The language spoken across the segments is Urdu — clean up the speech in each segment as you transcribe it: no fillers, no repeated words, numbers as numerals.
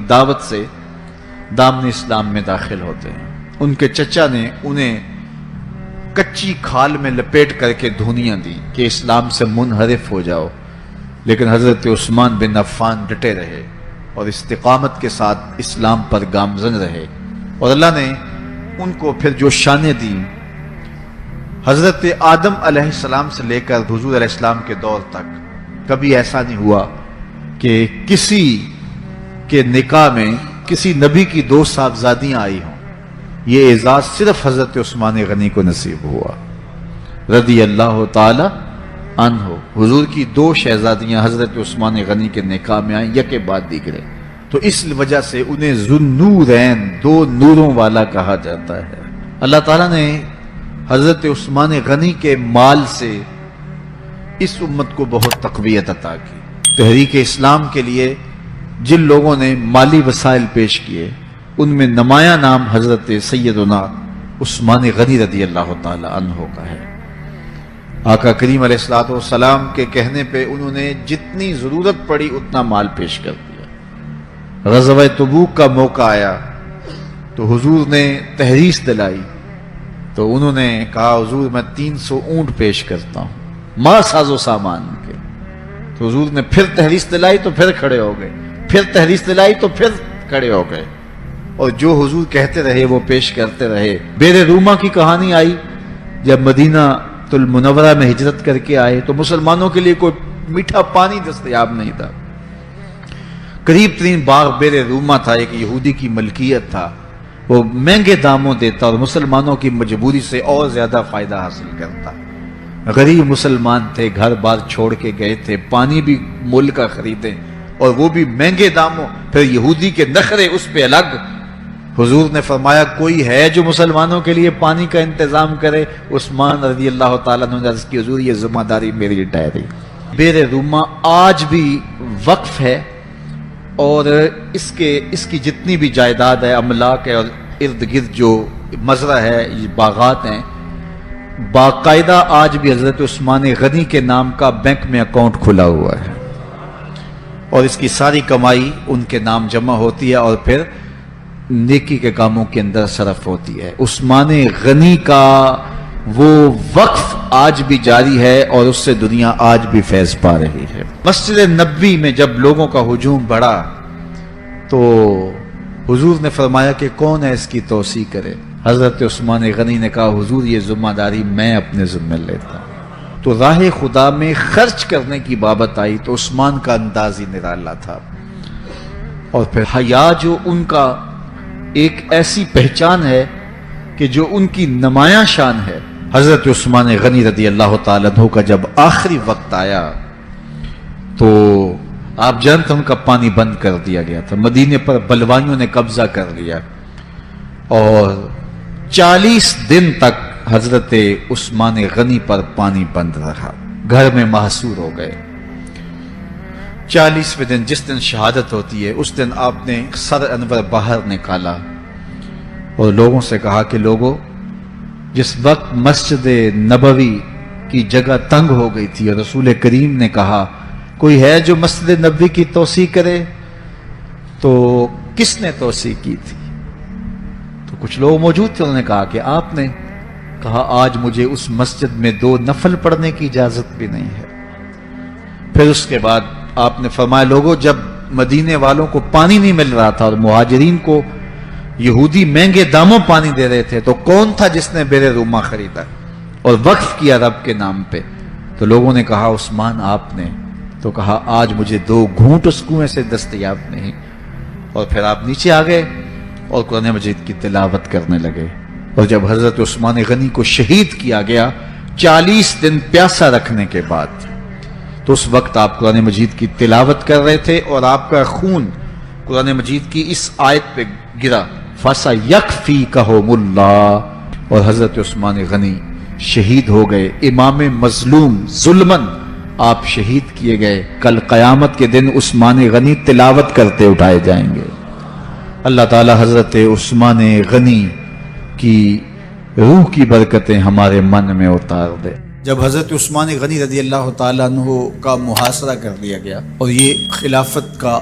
دعوت سے دامن اسلام میں داخل ہوتے ہیں۔ ان کے چچا نے انہیں کچی کھال میں لپیٹ کر کے دھونیاں دی کہ اسلام سے منحرف ہو جاؤ، لیکن حضرت عثمان بن عفان ڈٹے رہے اور استقامت کے ساتھ اسلام پر گامزن رہے، اور اللہ نے ان کو پھر جو شانیں دی، حضرت آدم علیہ السلام سے لے کر حضور علیہ السلام کے دور تک کبھی ایسا نہیں ہوا کہ کسی کے نکاح میں کسی نبی کی 2 صاحبزادیاں آئی ہوں۔ یہ اعزاز صرف حضرت عثمان غنی کو نصیب ہوا رضی اللہ تعالی عنہ۔ حضور کی 2 شہزادیاں حضرت عثمان غنی کے نکاح میں آئیں، یکے بعد دیگرے، تو اس وجہ سے انہیں ذوالنورین، 2 نوروں والا کہا جاتا ہے۔ اللہ تعالیٰ نے حضرت عثمان غنی کے مال سے اس امت کو بہت تقویت عطا کی۔ تحریک اسلام کے لیے جن لوگوں نے مالی وسائل پیش کیے، ان میں نمایاں نام حضرت سیدنا عثمان غنی رضی اللہ تعالی عنہ کا ہے۔ آقا کریم علیہ الصلوۃ والسلام کے کہنے پہ انہوں نے جتنی ضرورت پڑی اتنا مال پیش کر دیا۔ غزوہ تبوک کا موقع آیا تو حضور نے تحریس دلائی، تو انہوں نے کہا حضور میں 300 اونٹ پیش کرتا ہوں ما ساز و سامان کے۔ تو حضور نے پھر تحریس دلائی تو پھر کھڑے ہو گئے، پھر تحریس دلائی تو پھر کھڑے ہو گئے، اور جو حضور کہتے رہے وہ پیش کرتے رہے۔ بیر روما کی کہانی آئی، جب مدینہ المنورہ میں ہجرت کر کے آئے تو مسلمانوں کے لیے کوئی میٹھا پانی دستیاب نہیں تھا۔ قریب ترین باغ بیر روما تھا، ایک یہودی کی ملکیت تھا، وہ مہنگے داموں دیتا اور مسلمانوں کی مجبوری سے اور زیادہ فائدہ حاصل کرتا۔ غریب مسلمان تھے، گھر بار چھوڑ کے گئے تھے، پانی بھی مول کا خریدے اور وہ بھی مہنگے داموں، پھر یہودی کے نخرے اس پہ الگ۔ حضور نے فرمایا کوئی ہے جو مسلمانوں کے لیے پانی کا انتظام کرے؟ عثمان رضی اللہ تعالیٰ عنہ نے عرض کی حضور یہ ذمہ داری میری ٹھہری۔ بیر روما آج بھی وقف ہے، اور اس کی جتنی بھی جائیداد ہے، املاک ہے، اور ارد گرد جو مزرعہ ہے، باغات ہیں، باقاعدہ آج بھی حضرت عثمان غنی کے نام کا بینک میں اکاؤنٹ کھلا ہوا ہے، اور اس کی ساری کمائی ان کے نام جمع ہوتی ہے اور پھر نیکی کے کاموں کے اندر صرف ہوتی ہے۔ عثمان غنی کا وہ وقف آج بھی جاری ہے اور اس سے دنیا آج بھی فیض پا رہی ہے۔ مسجد نبوی میں جب لوگوں کا ہجوم بڑھا تو حضور نے فرمایا کہ کون ہے اس کی توسیع کرے؟ حضرت عثمان غنی نے کہا حضور یہ ذمہ داری میں اپنے ذمہ لیتا ہوں۔ تو راہ خدا میں خرچ کرنے کی بابت آئی تو عثمان کا انداز ہی نرالا تھا، اور پھر حیا جو ان کا ایک ایسی پہچان ہے کہ جو ان کی نمایاں شان ہے۔ حضرت عثمان غنی رضی اللہ تعالیٰ عنہ کا جب آخری وقت آیا تو آپ جانتے ان کا پانی بند کر دیا گیا تھا، مدینے پر بلوائیوں نے قبضہ کر لیا، اور 40 دن تک حضرت عثمان غنی پر پانی بند رہا، گھر میں محصور ہو گئے۔ 40ویں دن جس دن شہادت ہوتی ہے اس دن آپ نے سر انور باہر نکالا اور لوگوں سے کہا کہ لوگوں، جس وقت مسجد نبوی کی جگہ تنگ ہو گئی تھی اور رسول کریم نے کہا کوئی ہے جو مسجد نبوی کی توسیع کرے، تو کس نے توسیع کی تھی؟ تو کچھ لوگ موجود تھے، انہوں نے کہا کہ آپ نے کہا آج مجھے اس مسجد میں 2 نفل پڑھنے کی اجازت بھی نہیں ہے۔ پھر اس کے بعد آپ نے فرمایا لوگوں، جب مدینے والوں کو پانی نہیں مل رہا تھا اور مہاجرین کو یہودی مہنگے داموں پانی دے رہے تھے، تو کون تھا جس نے بیر روما خریدا اور وقف کیا رب کے نام پہ؟ تو لوگوں نے کہا عثمان آپ نے، تو کہا آج مجھے 2 گھونٹ اس کنویں سے دستیاب نہیں۔ اور پھر آپ نیچے آ گئے اور قرآن مجید کی تلاوت کرنے لگے، اور جب حضرت عثمان غنی کو شہید کیا گیا 40 دن پیاسا رکھنے کے بعد، تو اس وقت آپ قرآن مجید کی تلاوت کر رہے تھے اور آپ کا خون قرآن مجید کی اس آیت پہ گرا فَسَيَكْفِيكَهُمُ اللَّهُ، اور حضرت عثمان غنی شہید ہو گئے، امام مظلوم ظلمن آپ شہید کیے گئے۔ کل قیامت کے دن عثمان غنی تلاوت کرتے اٹھائے جائیں گے۔ اللہ تعالی حضرت عثمان غنی کی روح کی برکتیں ہمارے من میں اتار دے۔ جب حضرت عثمان غنی رضی اللہ تعالیٰ عنہ کا محاصرہ کر لیا گیا اور یہ خلافت کا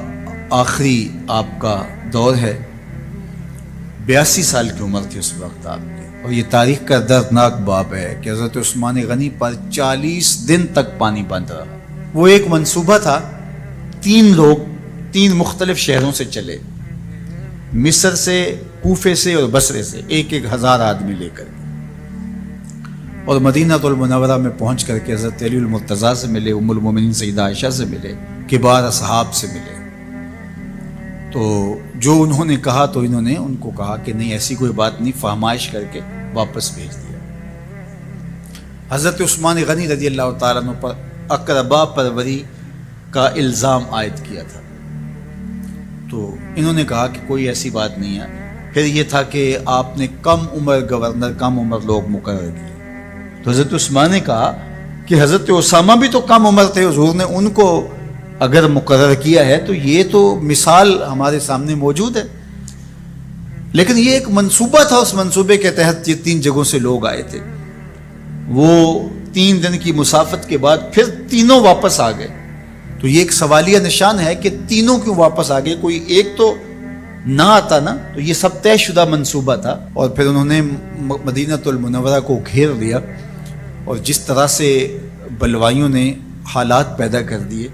آخری آپ کا دور ہے، 82 سال کی عمر تھی اس وقت آپ کی، اور یہ تاریخ کا دردناک باب ہے کہ حضرت عثمان غنی پر 40 دن تک پانی بند رہا۔ وہ ایک منصوبہ تھا، 3 لوگ 3 مختلف شہروں سے چلے، مصر سے، کوفے سے اور بصرے سے، 1,000 آدمی لے کر، اور مدینہ المنورہ میں پہنچ کر کے حضرت علی المرتضیٰ سے ملے، ام المومنین سیدہ عائشہ سے ملے، کبار اصحاب سے ملے۔ تو جو انہوں نے کہا تو انہوں نے ان کو کہا کہ نہیں، ایسی کوئی بات نہیں، فہمائش کر کے واپس بھیج دیا۔ حضرت عثمان غنی رضی اللہ تعالیٰ عنہ پر اقربا پروری کا الزام عائد کیا تھا، تو انہوں نے کہا کہ کوئی ایسی بات نہیں ہے۔ پھر یہ تھا کہ آپ نے کم عمر گورنر، کم عمر لوگ مقرر کیے، تو حضرت عثمان نے کہا کہ حضرت اسامہ بھی تو کم عمر تھے، حضور نے ان کو اگر مقرر کیا ہے تو یہ تو مثال ہمارے سامنے موجود ہے۔ لیکن یہ ایک منصوبہ تھا، اس منصوبے کے تحت یہ 3 جگہوں سے لوگ آئے تھے۔ وہ 3 دن کی مسافت کے بعد پھر تینوں واپس آ گئے، تو یہ ایک سوالیہ نشان ہے کہ تینوں کیوں واپس آ گئے، کوئی ایک تو نہ آتا نا۔ تو یہ سب طے شدہ منصوبہ تھا، اور پھر انہوں نے مدینہ المنورہ کو گھیر لیا، اور جس طرح سے بلوائیوں نے حالات پیدا کر دیے۔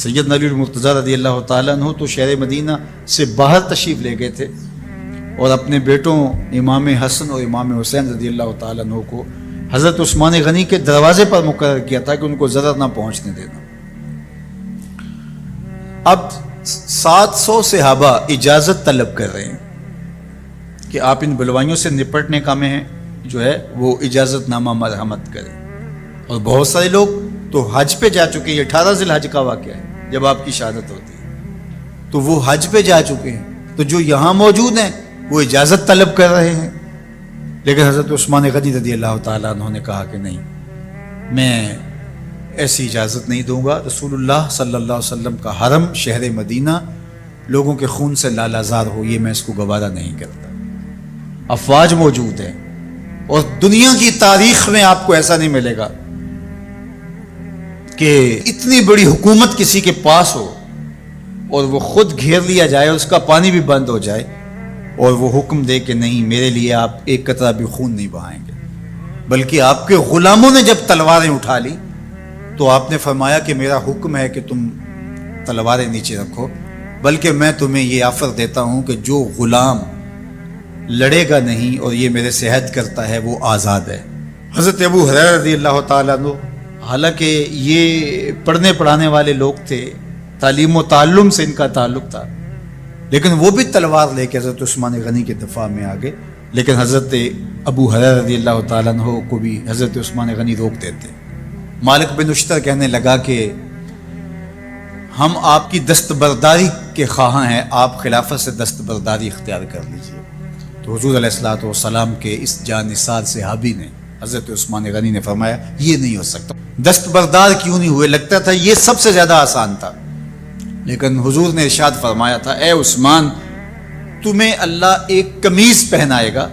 سیدنا علی المرتضیٰ رضی اللہ تعالیٰ عنہ تو شہر مدینہ سے باہر تشریف لے گئے تھے، اور اپنے بیٹوں امام حسن اور امام حسین رضی اللہ تعالیٰ عنہ کو حضرت عثمان غنی کے دروازے پر مقرر کیا تھا کہ ان کو ضرر نہ پہنچنے دینا۔ اب 700 صحابہ اجازت طلب کر رہے ہیں کہ آپ ان بلوائیوں سے نپٹنے کا میں جو ہے وہ اجازت نامہ مرحمت کریں، اور بہت سارے لوگ تو حج پہ جا چکے ہیں۔ 18 ذی الحج کا واقعہ ہے جب آپ کی شہادت ہوتی ہے، تو وہ حج پہ جا چکے ہیں، تو جو یہاں موجود ہیں وہ اجازت طلب کر رہے ہیں۔ لیکن حضرت عثمان غنی رضی اللہ تعالیٰ عنہ نے کہا کہ نہیں، میں ایسی اجازت نہیں دوں گا۔ رسول اللہ صلی اللہ علیہ وسلم کا حرم شہر مدینہ لوگوں کے خون سے لالازار ہو، یہ میں اس کو گوارا نہیں کرتا۔ افواج موجود ہیں، اور دنیا کی تاریخ میں آپ کو ایسا نہیں ملے گا کہ اتنی بڑی حکومت کسی کے پاس ہو اور وہ خود گھیر لیا جائے، اس کا پانی بھی بند ہو جائے، اور وہ حکم دے کہ نہیں، میرے لیے آپ ایک قطرہ بھی خون نہیں بہائیں گے۔ بلکہ آپ کے غلاموں نے جب تلواریں اٹھا لی تو آپ نے فرمایا کہ میرا حکم ہے کہ تم تلواریں نیچے رکھو، بلکہ میں تمہیں یہ آفر دیتا ہوں کہ جو غلام لڑے گا نہیں اور یہ میرے سے عہد کرتا ہے وہ آزاد ہے۔ حضرت ابو ہریرہ رضی اللہ تعالیٰ عنہ، حالانکہ یہ پڑھنے پڑھانے والے لوگ تھے، تعلیم و تعلم سے ان کا تعلق تھا، لیکن وہ بھی تلوار لے کے حضرت عثمان غنی کے دفاع میں آگے۔ لیکن حضرت ابو ہریرہ رضی اللہ تعالیٰ عنہ کو بھی حضرت عثمان غنی روک دیتے۔ مالک بن اشتر کہنے لگا کہ ہم آپ کی دستبرداری کے خواہاں ہیں، آپ خلافت سے دستبرداری اختیار کر لیجئے۔ تو حضور علیہ الصلوۃ والسلام کے اس جانثار صحابی نے، حضرت عثمان غنی نے فرمایا یہ نہیں ہو سکتا۔ دستبردار کیوں نہیں ہوئے؟ لگتا تھا یہ سب سے زیادہ آسان تھا، لیکن حضور نے ارشاد فرمایا تھا، اے عثمان، تمہیں اللہ ایک قمیض پہنائے گا،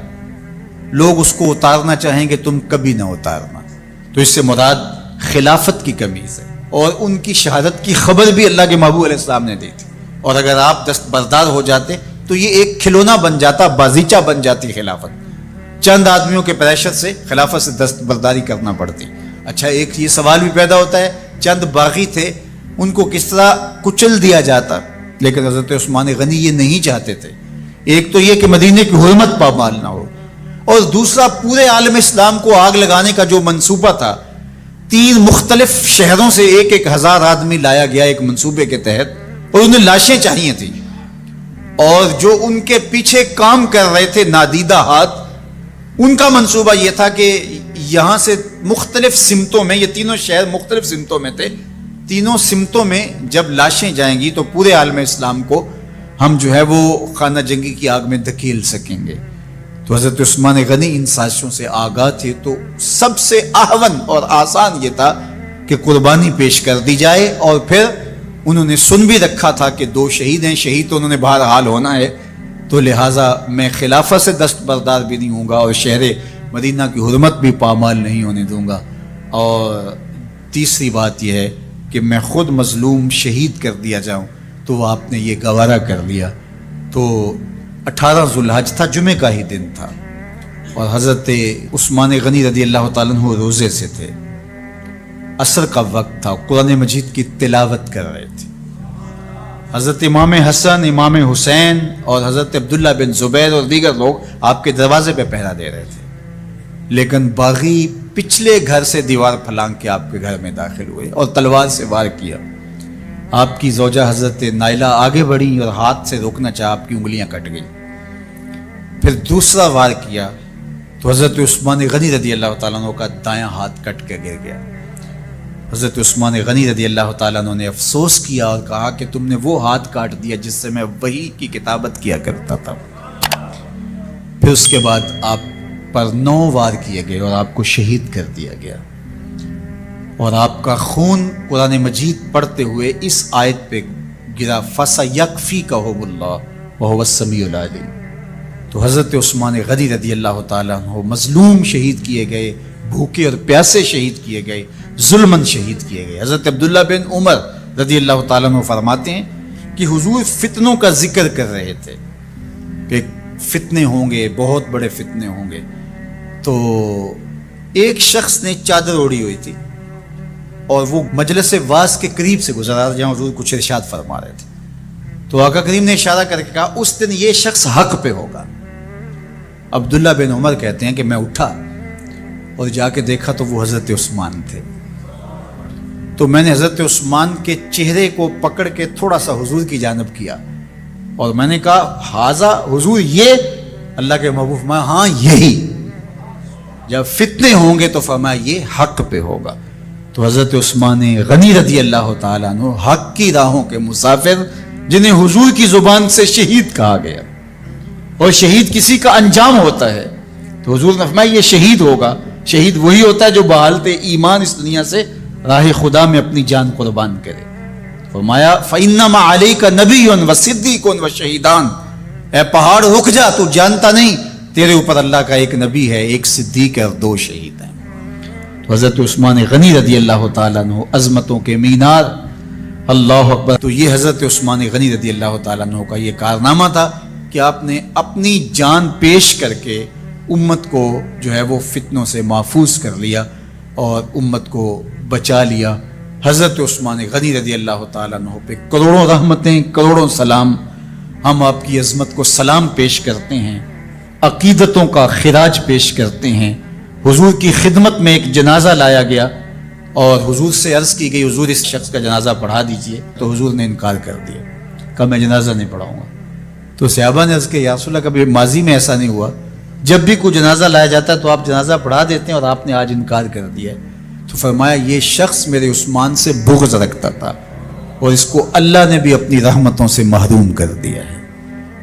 لوگ اس کو اتارنا چاہیں گے، تم کبھی نہ اتارنا۔ تو اس سے مراد خلافت کی قمیض ہے، اور ان کی شہادت کی خبر بھی اللہ کے محبوب علیہ السلام نے دی تھی، اور اگر آپ دستبردار ہو جاتے تو یہ ایک کھلونا بن جاتا، بازیچہ بن جاتی خلافت۔ چند آدمیوں کے پریشر سے خلافت سے دستبرداری کرنا پڑتی۔ اچھا، ایک یہ سوال بھی پیدا ہوتا ہے، چند باغی تھے، ان کو کس طرح کچل دیا جاتا؟ لیکن حضرت عثمان غنی یہ نہیں چاہتے تھے۔ ایک تو یہ کہ مدینے کی حرمت پامال نہ ہو، اور دوسرا پورے عالم اسلام کو آگ لگانے کا جو منصوبہ تھا، 3 مختلف شہروں سے 1,000 آدمی لایا گیا ایک منصوبے کے تحت، اور انہیں لاشیں چاہیے تھیں، اور جو ان کے پیچھے کام کر رہے تھے نادیدہ ہاتھ، ان کا منصوبہ یہ تھا کہ یہاں سے مختلف سمتوں میں، یہ تینوں شہر مختلف سمتوں میں تھے، تینوں سمتوں میں جب لاشیں جائیں گی تو پورے عالم اسلام کو ہم جو ہے وہ خانہ جنگی کی آگ میں دھکیل سکیں گے۔ تو حضرت عثمان غنی ان سازشوں سے آگاہ تھے، تو سب سے اہون اور آسان یہ تھا کہ قربانی پیش کر دی جائے، اور پھر انہوں نے سن بھی رکھا تھا کہ 2 شہید ہیں، شہید تو انہوں نے بہرحال ہونا ہے، تو لہٰذا میں خلافت سے دستبردار بھی نہیں ہوں گا، اور شہر مدینہ کی حرمت بھی پامال نہیں ہونے دوں گا، اور تیسری بات یہ ہے کہ میں خود مظلوم شہید کر دیا جاؤں تو آپ نے یہ گوارا کر لیا. تو 18 ذوالحج تھا، جمعے کا ہی دن تھا، اور حضرت عثمان غنی رضی اللہ تعالیٰ عنہ روزے سے تھے. عصر کا وقت تھا، قرآن مجید کی تلاوت کر رہے تھے. حضرت امام حسن، امام حسین اور حضرت عبداللہ بن زبیر اور دیگر لوگ آپ کے دروازے پہ پہرا دے رہے تھے. لیکن باغی پچھلے گھر سے دیوار پھلانگ کے آپ کے گھر میں داخل ہوئے اور تلوار سے وار کیا. آپ کی زوجہ حضرت نائلہ آگے بڑھی اور ہاتھ سے روکنا چاہا، آپ کی انگلیاں کٹ گئیں. پھر دوسرا وار کیا تو حضرت عثمان غنی رضی اللہ تعالیٰ عنہ کا دایاں ہاتھ کٹ کے گر گیا. حضرت عثمان غنی رضی اللہ تعالیٰ عنہ نے افسوس کیا اور کہا کہ تم نے وہ ہاتھ کاٹ دیا جس سے میں وحی کی کتابت کیا کرتا تھا. پھر اس کے بعد آپ پر 9 وار کیے گئے اور آپ کو شہید کر دیا گیا، اور آپ کا خون قرآن مجید پڑھتے ہوئے اس آیت پہ گرا، فَسَيَكْفِيكَهُمُ اللَّهُ وَهُوَ السَّمِيعُ الْعَلِيمُ. تو حضرت عثمان غنی رضی اللہ تعالیٰ عنہ مظلوم شہید کیے گئے، بھوکے اور پیاسے شہید کیے گئے، ظلماً شہید کیے گئے. حضرت عبداللہ بن عمر رضی اللہ تعالیٰ عنہ فرماتے ہیں کہ حضور فتنوں کا ذکر کر رہے تھے کہ فتنے ہوں گے، بہت بڑے فتنے ہوں گے. تو ایک شخص نے چادر اوڑھی ہوئی تھی اور وہ مجلس واعظ کے قریب سے گزرا جہاں حضور کچھ ارشاد فرما رہے تھے. تو آقا کریم نے اشارہ کر کے کہا اس دن یہ شخص حق پہ ہوگا. عبداللہ بن عمر کہتے ہیں کہ میں اٹھا اور جا کے دیکھا تو وہ حضرت عثمان تھے. تو میں نے حضرت عثمان کے چہرے کو پکڑ کے تھوڑا سا حضور کی جانب کیا اور میں نے کہا حاضہ حضور، یہ اللہ کے محبوب میں ہاں یہی. جب فتنے ہوں گے تو فرمایا یہ حق پہ ہوگا. تو حضرت عثمان غنی رضی اللہ تعالیٰ عنہ حق کی راہوں کے مسافر جنہیں حضور کی زبان سے شہید کہا گیا، اور شہید کسی کا انجام ہوتا ہے. تو حضور نے فرمایا یہ شہید ہوگا. شہید وہی ہوتا ہے جو بحالت ایمان اس دنیا سے راہ خدا میں اپنی جان قربان کرے. فرمایا فَإِنَّمَا عَلَيْكَ نَبِيٌّ وَصِدِّيقٌ وَشَهِيدَانِ. اے پہاڑ رک جا، تو جانتا نہیں تیرے اوپر اللہ کا ایک نبی ہے، ایک صدیق ہے اور 2 شہید ہیں. تو حضرت عثمان غنی رضی اللہ تعالیٰ عنہ عظمتوں کے مینار، اللہ اکبر. تو یہ حضرت عثمان غنی رضی اللہ تعالیٰ عنہ کا یہ کارنامہ تھا کہ آپ نے اپنی جان پیش کر کے امت کو جو ہے وہ فتنوں سے محفوظ کر لیا اور امت کو بچا لیا. حضرت عثمان غنی رضی اللہ تعالیٰ عنہ پہ کروڑوں رحمتیں، کروڑوں سلام. ہم آپ کی عظمت کو سلام پیش کرتے ہیں، عقیدتوں کا خراج پیش کرتے ہیں. حضور کی خدمت میں ایک جنازہ لایا گیا اور حضور سے عرض کی گئی حضور اس شخص کا جنازہ پڑھا دیجئے. تو حضور نے انکار کر دیا، کہا میں جنازہ نہیں پڑھاؤں گا. تو صحابہ نے عرض کہ یا رسول اللہ کبھی ماضی میں ایسا نہیں ہوا، جب بھی کوئی جنازہ لایا جاتا ہے تو آپ جنازہ پڑھا دیتے ہیں اور آپ نے آج انکار کر دیا ہے. تو فرمایا یہ شخص میرے عثمان سے بغض رکھتا تھا اور اس کو اللہ نے بھی اپنی رحمتوں سے محروم کر دیا ہے.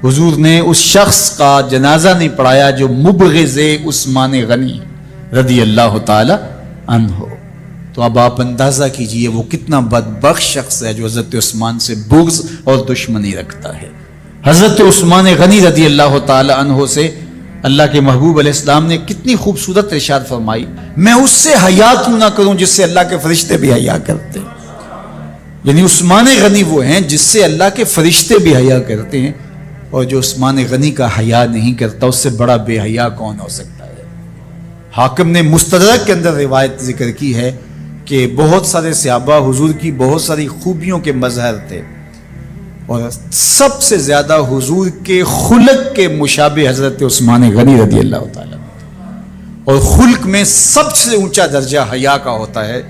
حضور نے اس شخص کا جنازہ نہیں پڑھایا جو مبغض عثمان غنی رضی اللہ تعالی عنہ. تو اب آپ اندازہ کیجئے وہ کتنا بدبخت شخص ہے جو حضرت عثمان سے بغض اور دشمنی رکھتا ہے. حضرت عثمان غنی رضی اللہ تعالی عنہ سے اللہ کے محبوب علیہ السلام نے کتنی خوبصورت ارشاد فرمائی، میں اس سے حیا کیوں نہ کروں جس سے اللہ کے فرشتے بھی حیا کرتے ہیں. یعنی عثمان غنی وہ ہیں جس سے اللہ کے فرشتے بھی حیا کرتے ہیں، اور جو عثمان غنی کا حیا نہیں کرتا اس سے بڑا بے حیا کون ہو سکتا ہے. حاکم نے مستدرک کے اندر روایت ذکر کی ہے کہ بہت سارے صحابہ حضور کی بہت ساری خوبیوں کے مظہر تھے، اور سب سے زیادہ حضور کے خلق کے مشابہ حضرت عثمان غنی رضی اللہ تعالیٰ. اور خلق میں سب سے اونچا درجہ حیا کا ہوتا ہے.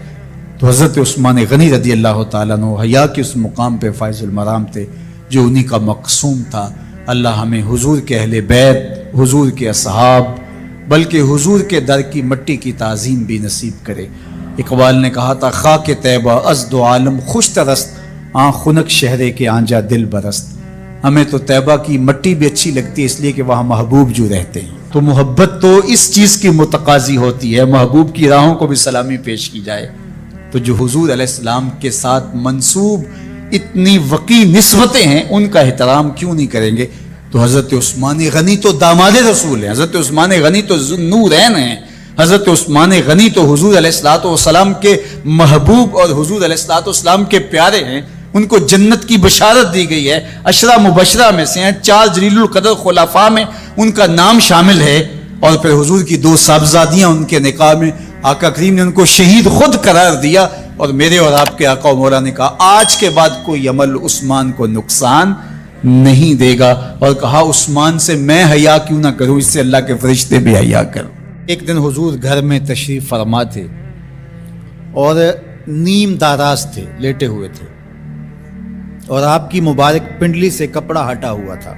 تو حضرت عثمان غنی رضی اللہ تعالیٰ عنہ حیا کے اس مقام پہ فائز المرام تھے جو انہی کا مقصوم تھا. اللہ ہمیں حضور کے اہل بیت، حضور کے اصحاب، بلکہ حضور کے در کی مٹی کی تعظیم بھی نصیب کرے. اقبال نے کہا تھا خاک طیبہ از دو عالم خوش ترست، آن خنک شہرے کے آنجا دل برست. ہمیں تو طیبہ کی مٹی بھی اچھی لگتی ہے اس لیے کہ وہاں محبوب جو رہتے ہیں. تو محبت تو اس چیز کی متقاضی ہوتی ہے، محبوب کی راہوں کو بھی سلامی پیش کی جائے. تو جو حضور علیہ السلام کے ساتھ منسوب اتنی وقی نسبتیں ہیں ان کا احترام کیوں نہیں کریں گے. تو حضرت عثمان غنی تو داماد رسول ہیں، حضرت عثمان غنی تو ذوالنورین ہیں، حضرت عثمان غنی تو حضور علیہ الصلوۃ والسلام کے محبوب اور حضور علیہ الصلوۃ والسلام کے پیارے ہیں. ان کو جنت کی بشارت دی گئی ہے، عشرہ مبشرہ میں سے ہیں، 4 جلیل القدر خلفاء میں ان کا نام شامل ہے، اور پھر حضور کی 2 صاحبزادیاں ان کے نکاح میں آقا کریم نے ان کو شہید خود قرار دیا، اور میرے اور آپ کے آقا و مولا نے کہا آج کے بعد کوئی عمل عثمان کو نقصان نہیں دے گا، اور کہا عثمان سے میں حیا کیوں نہ کروں، اس سے اللہ کے فرشتے بھی حیا کروں۔ ایک دن حضور گھر میں تشریف فرما تھے اور نیم داراز تھے، لیٹے ہوئے تھے، اور آپ کی مبارک پنڈلی سے کپڑا ہٹا ہوا تھا،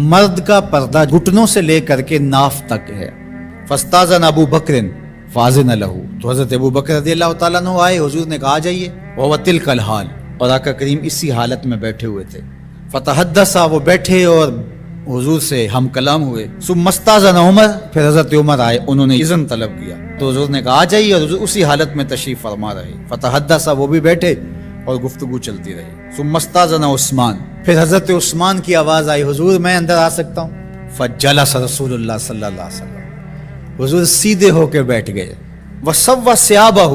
مرد کا پردہ گھٹنوں سے لے کر کے ناف تک ہے۔ فاستاذن ابو بکر فاذن لہ، تو حضرت ابو بکر رضی اللہ تعالیٰ عنہ آئے، حضور نے کہا جائیے، وہو تلک الحال، اور آقا کریم اسی حالت میں بیٹھے ہوئے تھے۔ فتحدث، وہ بیٹھے اور حضور سے ہم کلام ہوئے۔ ثم استاذن عمر، پھر حضرت عمر آئے، انہوں نے اذن طلب کیا، تو حضور نے کہا آ جائیے، اور حضور اسی حالت میں تشریف فرما رہے۔ فتحدث، وہ بھی بیٹھے اور گفتگو چلتی رہی۔ ثم استاذن عثمان، پھر حضرت عثمان کی آواز آئی، حضور میں اندر آ سکتا ہوں؟ فجلس رسول اللہ صلی اللہ علیہ وسلم، حضور سیدھے ہو کے بیٹھ گئے۔ وسوى ثيابه،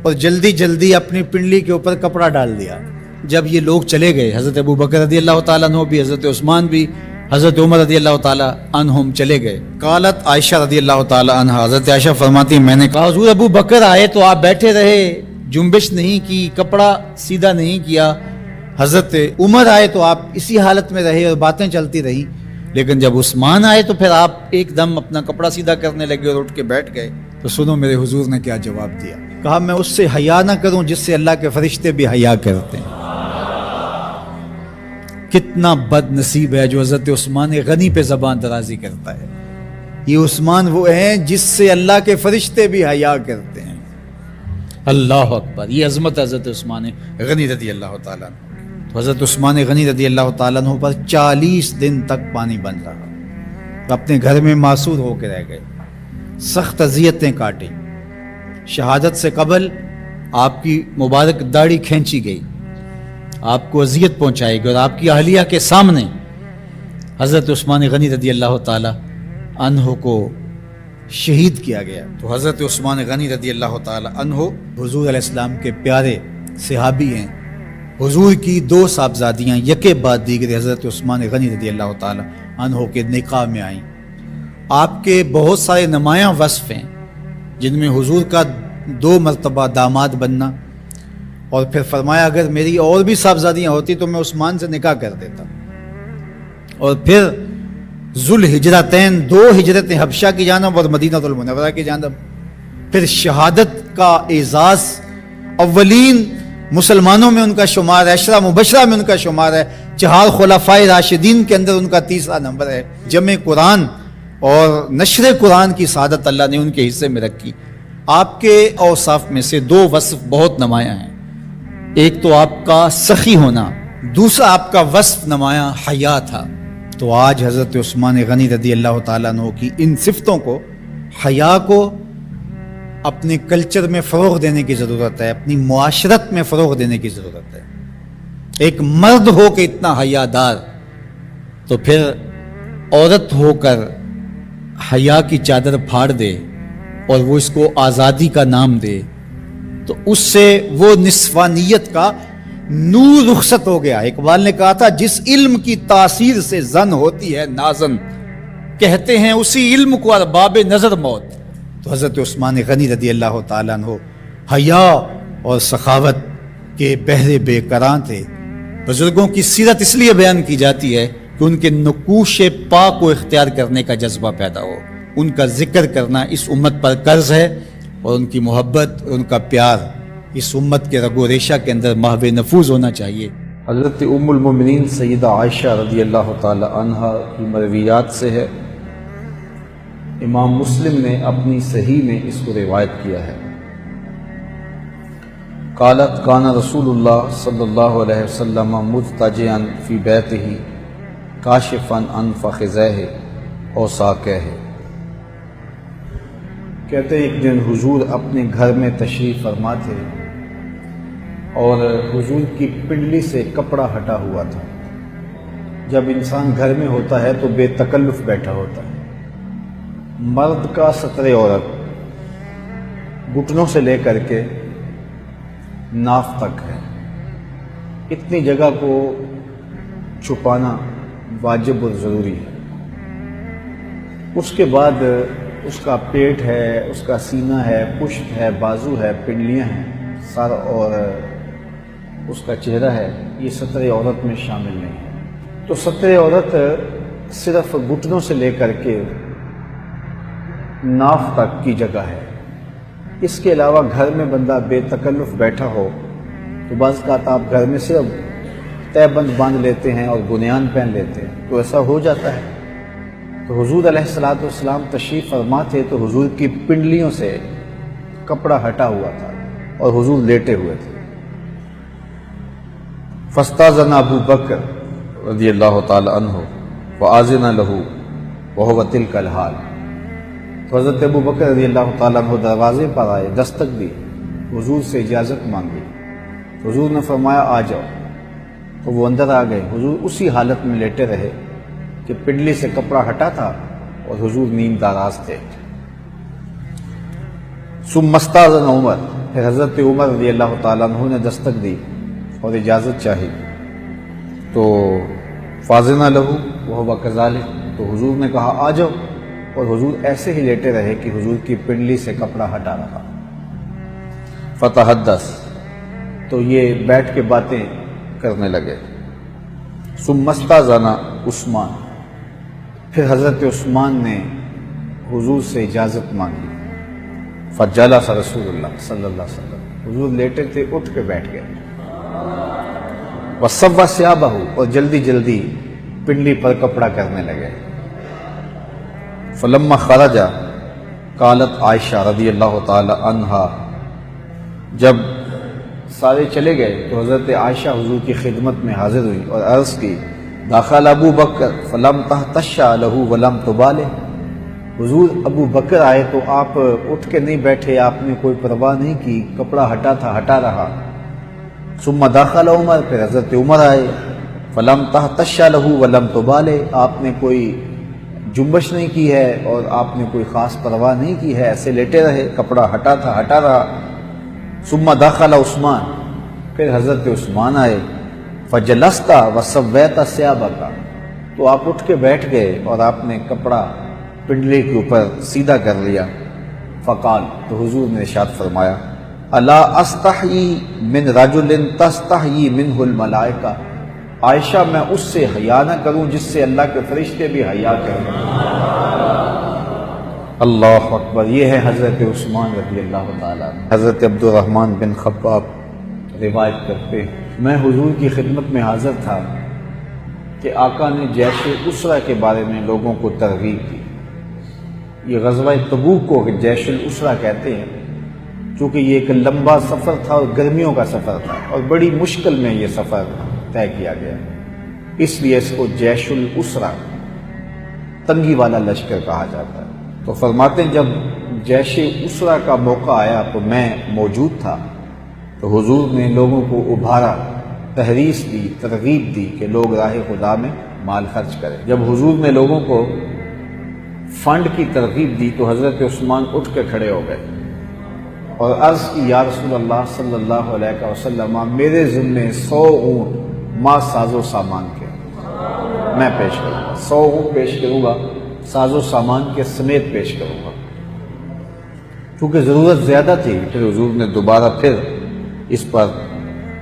اور جلدی جلدی اپنی پنڈلی کے اوپر کپڑا ڈال دیا۔ جب یہ لوگ چلے گئے، حضرت ابو بکر رضی اللہ تعالیٰ عنہ بھی، حضرت عثمان بھی، حضرت عمر رضی اللہ تعالیٰ عنہم چلے گئے۔ قالت عائشہ رضی اللہ تعالیٰ عنہ، حضرت عائشہ فرماتی ہیں میں نے کہا حضور ابو بکر آئے تو آپ بیٹھے رہے، جنبش نہیں کی، کپڑا سیدھا نہیں کیا، حضرت عمر آئے تو آپ اسی حالت میں رہے اور باتیں چلتی رہی، لیکن جب عثمان آئے تو پھر آپ ایک دم اپنا کپڑا سیدھا کرنے لگے اور اٹھ کے بیٹھ گئے۔ تو سنو میرے حضور نے کیا جواب دیا، کہا میں اس سے حیا نہ کروں جس سے اللہ کے فرشتے بھی حیا کرتے ہیں۔ کتنا بد نصیب ہے جو حضرت عثمان غنی پہ زبان درازی کرتا ہے۔ یہ عثمان وہ ہیں جس سے اللہ کے فرشتے بھی حیا کرتے ہیں۔ اللہ اکبر، یہ عظمت حضرت عثمان غنی رضی اللہ تعالیٰ عنہ۔ تو حضرت عثمان غنی رضی اللہ تعالیٰ عنہ پر 40 دن تک پانی بن رہا، اپنے گھر میں معصور ہو کے رہ گئے، سخت اذیتیں کاٹیں۔ شہادت سے قبل آپ کی مبارک داڑھی کھینچی گئی، آپ کو اذیت پہنچائی گئی، اور آپ کی اہلیہ کے سامنے حضرت عثمان غنی رضی اللہ تعالی عنہ کو شہید کیا گیا۔ تو حضرت عثمان غنی رضی اللہ تعالی عنہ حضور علیہ السلام کے پیارے صحابی ہیں۔ حضور کی 2 صاحبزادیاں یکے بعد دیگر حضرت عثمان غنی رضی اللہ تعالی عنہ کے نکاح میں آئیں۔ آپ کے بہت سارے نمایاں وصف ہیں، جن میں حضور کا 2 مرتبہ داماد بننا، اور پھر فرمایا اگر میری اور بھی صاحبزادیاں ہوتی تو میں عثمان سے نکاح کر دیتا، اور پھر ذوالہجرتین 2 ہجرتیں حبشہ کی جانب اور مدینہ المنورہ کی جانب، پھر شہادت کا اعزاز، اولین مسلمانوں میں ان کا شمار ہے، عشرہ مبشرہ میں ان کا شمار ہے، 4 خلفائے راشدین کے اندر ان کا 3را نمبر ہے، جمع قرآن اور نشر قرآن کی سعادت اللہ نے ان کے حصے میں رکھی۔ آپ کے اوصاف میں سے 2 وصف بہت نمایاں ہیں، ایک تو آپ کا سخی ہونا، دوسرا آپ کا وصف نمایاں حیا تھا۔ تو آج حضرت عثمان غنی رضی اللہ تعالیٰ عنہ کی ان صفتوں کو، حیا کو اپنے کلچر میں فروغ دینے کی ضرورت ہے، اپنی معاشرت میں فروغ دینے کی ضرورت ہے۔ ایک مرد ہو کے اتنا حیا دار، تو پھر عورت ہو کر حیا کی چادر پھاڑ دے اور وہ اس کو آزادی کا نام دے، تو اس سے وہ نسوانیت کا نور رخصت ہو گیا۔ اقبال نے کہا تھا جس علم کی تاثیر سے زن ہوتی ہے نازن، کہتے ہیں اسی علم کو ارباب نظر موت۔ تو حضرت عثمان غنی رضی اللہ تعالیٰ عنہ حیا اور سخاوت کے بہرے بے قراں تھے۔ بزرگوں کی سیرت اس لیے بیان کی جاتی ہے کہ ان کے نقوش پاک کو اختیار کرنے کا جذبہ پیدا ہو۔ ان کا ذکر کرنا اس امت پر قرض ہے، اور ان کی محبت اور ان کا پیار اس امت کے رگ و ریشہ کے اندر محو نفوذ ہونا چاہیے۔ حضرت ام المومنین سیدہ عائشہ رضی اللہ تعالی عنہا کی مرویات سے ہے، امام مسلم نے اپنی صحیح میں اس کو روایت کیا ہے۔ قالت کان رسول اللہ صلی اللہ علیہ وسلم مضطجعا فی بیتہ کاشفا عن فخذیہ او ساقیہ۔ کہتے ہیں ایک دن حضور اپنے گھر میں تشریف فرما تھے اور حضور کی پنڈلی سے کپڑا ہٹا ہوا تھا۔ جب انسان گھر میں ہوتا ہے تو بے تکلف بیٹھا ہوتا ہے۔ مرد کا ستر عورت گھٹنوں سے لے کر کے ناف تک ہے، اتنی جگہ کو چھپانا واجب اور ضروری ہے۔ اس کے بعد اس کا پیٹ ہے، اس کا سینہ ہے، پشت ہے، بازو ہے، پنڈلیاں ہیں، سر اور اس کا چہرہ ہے، یہ ستر عورت میں شامل نہیں ہے۔ تو ستر عورت صرف گھٹنوں سے لے کر کے ناف تک کی جگہ ہے۔ اس کے علاوہ گھر میں بندہ بے تکلف بیٹھا ہو تو بعض اوقات آپ گھر میں صرف تہ بند باندھ لیتے ہیں اور بنیان پہن لیتے ہیں، تو ایسا ہو جاتا ہے۔ تو حضور علیہ الصلوۃ والسلام تشریف فرما تھے تو حضور کی پنڈلیوں سے کپڑا ہٹا ہوا تھا اور حضور لیٹے ہوئے تھے۔ فاستاذن ابو بکر رضی اللہ تعالی عنہ وآذن لہ وہو تلک الحال، تو حضرت ابو بکر رضی اللہ تعالیٰ عنہ دروازے پر آئے، دستک دی، حضور سے اجازت مانگی، حضور نے فرمایا آ جاؤ، تو وہ اندر آ گئے۔ حضور اسی حالت میں لیٹے رہے کہ پنڈلی سے کپڑا ہٹا تھا اور حضور نیند آراز تھے۔ ثم استاذن عمر، پھر حضرت عمر رضی اللہ تعالیٰ عنہ نے دستک دی اور اجازت چاہی، تو فاذن لہ وہو کذالک، تو حضور نے کہا آ جاؤ، اور حضور ایسے ہی لیٹے رہے کہ حضور کی پنڈلی سے کپڑا ہٹا رہا۔ فتحدث، تو یہ بیٹھ کے باتیں کرنے لگے۔ ثم استاذن عثمان، پھر حضرت عثمان نے حضور سے اجازت مانگی۔ فجلس رسول اللہ صلی اللہ علیہ وسلم، حضور لیٹے تھے، اٹھ کے بیٹھ گئے۔ وصب ثیابہ، اور جلدی جلدی پنڈلی پر کپڑا کرنے لگے۔ فلما خرج قالت عائشہ رضی اللہ تعالی عنہا، جب سارے چلے گئے تو حضرت عائشہ حضور کی خدمت میں حاضر ہوئی اور عرض کی داخل ابو بکر فلم تحتش لہ ولم تبالہ، حضور ابو بکر آئے تو آپ اٹھ کے نہیں بیٹھے، آپ نے کوئی پرواہ نہیں کی، کپڑا ہٹا تھا ہٹا رہا۔ ثم داخل عمر، پھر حضرت عمر آئے، فلم تحتش لہ ولم تبالہ، آپ نے کوئی جنبش نہیں کی ہے اور آپ نے کوئی خاص پرواہ نہیں کی ہے، ایسے لیٹے رہے، کپڑا ہٹا تھا ہٹا رہا۔ ثم داخل عثمان، پھر حضرت عثمان آئے، فجلست وسویت ثیابک، تو آپ اٹھ کے بیٹھ گئے اور آپ نے کپڑا پنڈلی کے اوپر سیدھا کر لیا۔ فقال، تو حضور نے ارشاد فرمایا الا استحیی من رجل تستحیی منہ الملائکہ، عائشہ میں اس سے حیا نہ کروں جس سے اللہ کے فرشتے بھی حیا کریں۔ اللہ اکبر، یہ ہے حضرت عثمان رضی اللہ تعالیٰ عنہ۔ حضرت عبد الرحمن بن خباب روایت کرتے ہیں، میں حضور کی خدمت میں حاضر تھا کہ آقا نے جیش الاسرہ کے بارے میں لوگوں کو ترغیب دی۔ یہ غزوہ تبوک کو جیش الاسرہ کہتے ہیں، چونکہ یہ ایک لمبا سفر تھا اور گرمیوں کا سفر تھا اور بڑی مشکل میں یہ سفر طے کیا گیا، اس لیے اس کو جیش الاسرہ، تنگی والا لشکر کہا جاتا ہے۔ تو فرماتے ہیں جب جیش اسرہ کا موقع آیا تو میں موجود تھا، تو حضور نے لوگوں کو ابھارا، تحریص دی، ترغیب دی کہ لوگ راہ خدا میں مال خرچ کریں۔ جب حضور نے لوگوں کو فنڈ کی ترغیب دی تو حضرت عثمان اٹھ کے کھڑے ہو گئے اور عرض کی یا رسول اللہ صلی اللہ علیہ وسلم، میرے ذمے 100 اونٹ ما ساز و سامان کے میں پیش کروں گا، 100 اونٹ پیش کروں گا، ساز و سامان کے سمیت پیش کروں گا۔ چونکہ ضرورت زیادہ تھی پھر حضور نے دوبارہ پھر اس پر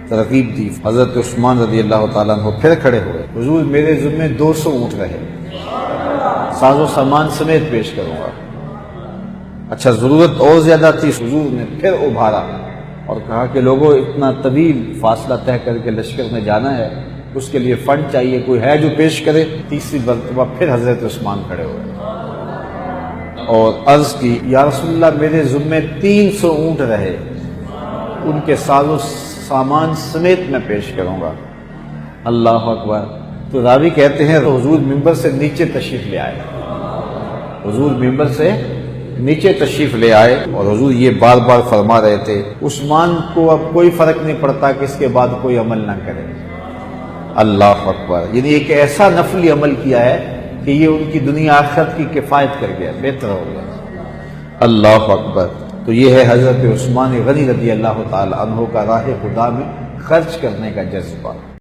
ترغیب دی۔ حضرت عثمان رضی اللہ تعالیٰ عنہ پھر کھڑے ہوئے، حضور میرے ذمے 200 اونٹ رہے، ساز و سامان سمیت پیش کروں گا۔ اچھا ضرورت اور زیادہ تھی، حضور نے پھر ابھارا اور کہا کہ لوگوں اتنا طویل فاصلہ طے کر کے لشکر میں جانا ہے، اس کے لیے فنڈ چاہیے، کوئی ہے جو پیش کرے۔ تیسری مرتبہ پھر حضرت عثمان کھڑے ہوئے اور عرض کی یا رسول اللہ میرے ذمے 300 اونٹ رہے، ان کے ساز و سامان سمیت میں پیش کروں گا۔ اللہ اکبر۔ تو راوی کہتے ہیں حضور ممبر سے نیچے تشریف لے آئے، حضور ممبر سے نیچے تشریف لے آئے اور حضور یہ بار بار فرما رہے تھے عثمان کو اب کوئی فرق نہیں پڑتا کہ اس کے بعد کوئی عمل نہ کرے۔ اللہ اکبر، یعنی ایک ایسا نفلی عمل کیا ہے کہ یہ ان کی دنیا آخرت کی کفایت کر گیا، بہتر ہو گیا۔ اللہ اکبر۔ تو یہ ہے حضرت عثمان غنی رضی اللہ تعالی عنہ کا راہ خدا میں خرچ کرنے کا جذبہ.